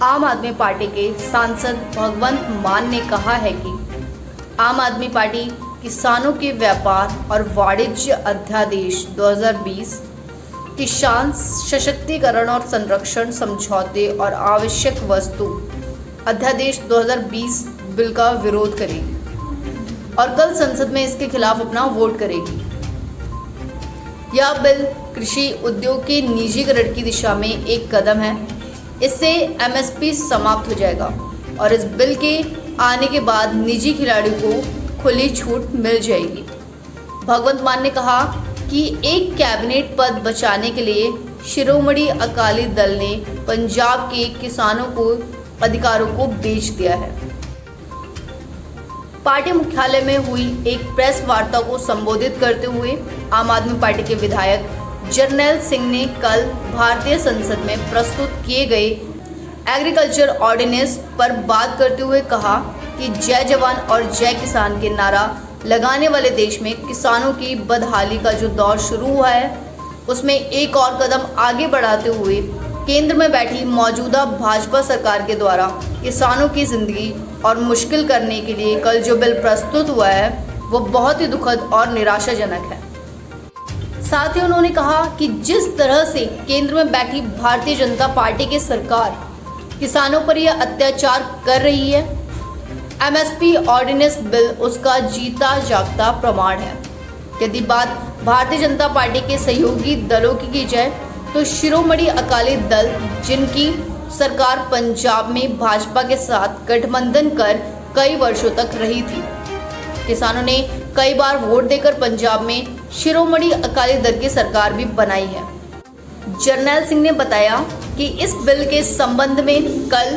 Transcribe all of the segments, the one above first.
आम आदमी पार्टी के सांसद भगवंत मान ने कहा है कि आम आदमी पार्टी किसानों के व्यापार और वाणिज्य अध्यादेश 2020, किसान सशक्तिकरण और संरक्षण समझौते और आवश्यक वस्तु अध्यादेश 2020 बिल का विरोध करेगी और कल संसद में इसके खिलाफ अपना वोट करेगी। यह बिल कृषि उद्योग के निजीकरण की दिशा में एक कदम है। इससे एमएसपी समाप्त हो जाएगा और इस बिल के आने के बाद निजी खिलाड़ियों को खुली छूट मिल जाएगी। भगवंत मान ने कहा कि एक कैबिनेट पद बचाने के लिए शिरोमणि अकाली दल ने पंजाब के किसानों को अधिकारों को बेच दिया है। पार्टी मुख्यालय में हुई एक प्रेस वार्ता को संबोधित करते हुए आम आदमी पार्टी के विधायक जरनैल सिंह ने कल भारतीय संसद में प्रस्तुत किए गए एग्रीकल्चर ऑर्डिनेंस पर बात करते हुए कहा कि जय जवान और जय किसान के नारा लगाने वाले देश में किसानों की बदहाली का जो दौर शुरू हुआ है, उसमें एक और कदम आगे बढ़ाते हुए केंद्र में बैठी मौजूदा भाजपा सरकार के द्वारा किसानों की जिंदगी और मुश्किल करने के लिए कल जो बिल प्रस्तुत हुआ है वो बहुत ही दुखद और निराशाजनक है। साथ ही उन्होंने कहा कि जिस तरह से केंद्र में बैठी भारतीय जनता पार्टी की सरकार किसानों पर यह अत्याचार कर रही है, एमएसपी ऑर्डिनेंस बिल उसका जीता जागता प्रमाण है। यदि बात भारतीय जनता पार्टी के सहयोगी दलों की जाए तो शिरोमणि अकाली दल, जिनकी सरकार पंजाब में भाजपा के साथ गठबंधन कर कई वर्षों तक रही थी, किसानों ने कई बार वोट देकर पंजाब में शिरोमणि अकाली दल की सरकार भी बनाई है। जरनैल सिंह ने बताया कि इस बिल के संबंध में कल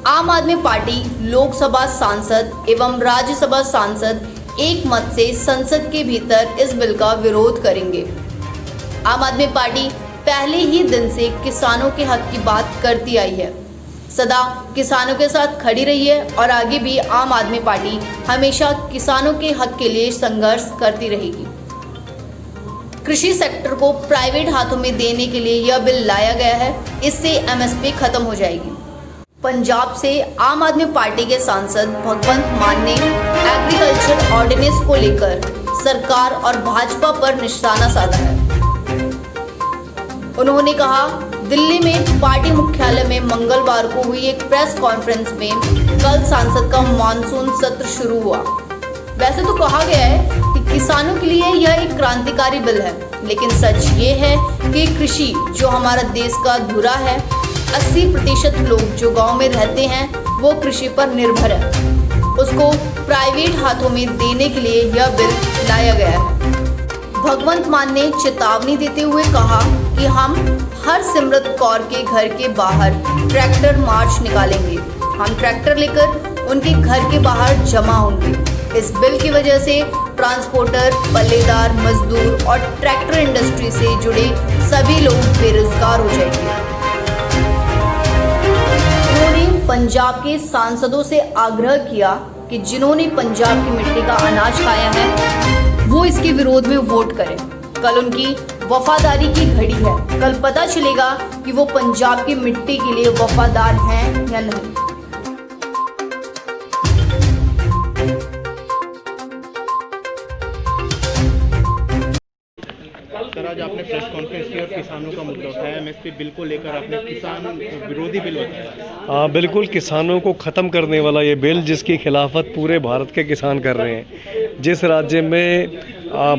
आम आदमी पार्टी लोकसभा सांसद एवं राज्यसभा सांसद एक मत से संसद के भीतर इस बिल का विरोध करेंगे। आम आदमी पार्टी पहले ही दिन से किसानों के हक की बात करती आई है, सदा किसानों के साथ खड़ी रही है और आगे भी आम आदमी पार्टी हमेशा किसानों के हक के लिए संघर्ष करती रहेगी। कृषि सेक्टर को प्राइवेट हाथों में देने के लिए यह बिल लाया गया है, इससे एमएसपी खत्म हो जाएगी। पंजाब से आम आदमी पार्टी के सांसद भगवंत मान ने एग्रीकल्चर ऑर्डिनेंस को लेकर सरकार और भाजपा पर निशाना साधा है। उन्होंने कहा, दिल्ली में पार्टी मुख्यालय में मंगलवार को हुई एक प्रेस कॉन्फ्रेंस में कल संसद का मानसून सत्र शुरू हुआ। वैसे तो कहा गया है कि किसानों के लिए यह एक क्रांतिकारी बिल है, लेकिन सच ये है कि कृषि जो हमारा देश का धुरा है, 80% लोग जो गांव में रहते हैं वो कृषि पर निर्भर है, उसको प्राइवेट हाथों में देने के लिए यह बिल लाया गया है। भगवंत मान ने चेतावनी देते हुए कहा कि हम हरसिमरत कौर के घर के बाहर ट्रैक्टर मार्च निकालेंगे। हम ट्रैक्टर लेकर उनके घर के बाहर जमा होंगे। इस बिल की वजह से ट्रांसपोर्टर, पल्लेदार, मजदूर और ट्रैक्टर इंडस्ट्री से जुड़े सभी लोग बेरोजगार हो जाएंगे। उन्होंने पंजाब के सांसदों से आग्रह किया कि जिन्होंने पंजाब की मिट्टी का अनाज खाया है वो इसके विरोध में वोट करें। कल उनकी वफादारी की घड़ी है। कल पता चलेगा कि वो पंजाब की मिट्टी के लिए वफादार हैं या नहीं। सर, आज आपने प्रेस कॉन्फ्रेंस की और किसानों का मुद्दा उठाया। एमएसपी बिल को लेकर आपने किसान विरोधी बिल बताया। बिल्कुल, किसानों को ख़त्म करने वाला ये बिल, जिसकी खिलाफत पूरे भारत के किसान कर रहे हैं। जिस राज्य में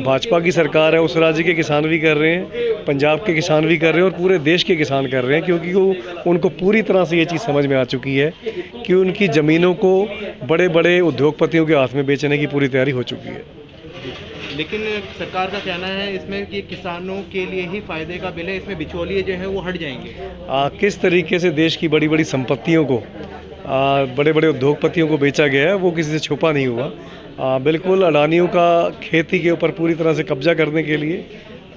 भाजपा की सरकार है उस राज्य के किसान भी कर रहे हैं, पंजाब के किसान भी कर रहे हैं और पूरे देश के किसान कर रहे हैं, क्योंकि उनको पूरी तरह से ये चीज़ समझ में आ चुकी है कि उनकी ज़मीनों को बड़े बड़े उद्योगपतियों के हाथ में बेचने की पूरी तैयारी हो चुकी है। लेकिन सरकार का कहना है इसमें कि किसानों के लिए ही फायदे का बिल है, इसमें बिचौलिए जो है वो हट जाएंगे। किस तरीके से देश की बड़ी बड़ी संपत्तियों को बड़े बड़े उद्योगपतियों को बेचा गया है वो किसी से छुपा नहीं हुआ। बिल्कुल, अडानियों का खेती के ऊपर पूरी तरह से कब्जा करने के लिए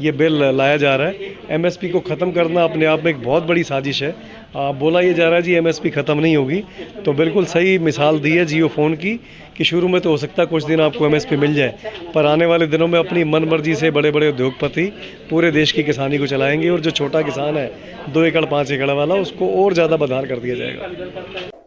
ये बिल लाया जा रहा है। एमएसपी को ख़त्म करना अपने आप में एक बहुत बड़ी साजिश है। बोला ये जा रहा है जी एमएसपी ख़त्म नहीं होगी, तो बिल्कुल सही मिसाल दी है जियो फ़ोन की कि शुरू में तो हो सकता है कुछ दिन आपको एमएसपी मिल जाए, पर आने वाले दिनों में अपनी मन मर्जी से बड़े बड़े उद्योगपति पूरे देश की किसानी को चलाएंगे और जो छोटा किसान है 2 एकड़ 5 एकड़ वाला उसको और ज़्यादा बदहार कर दिया जाएगा।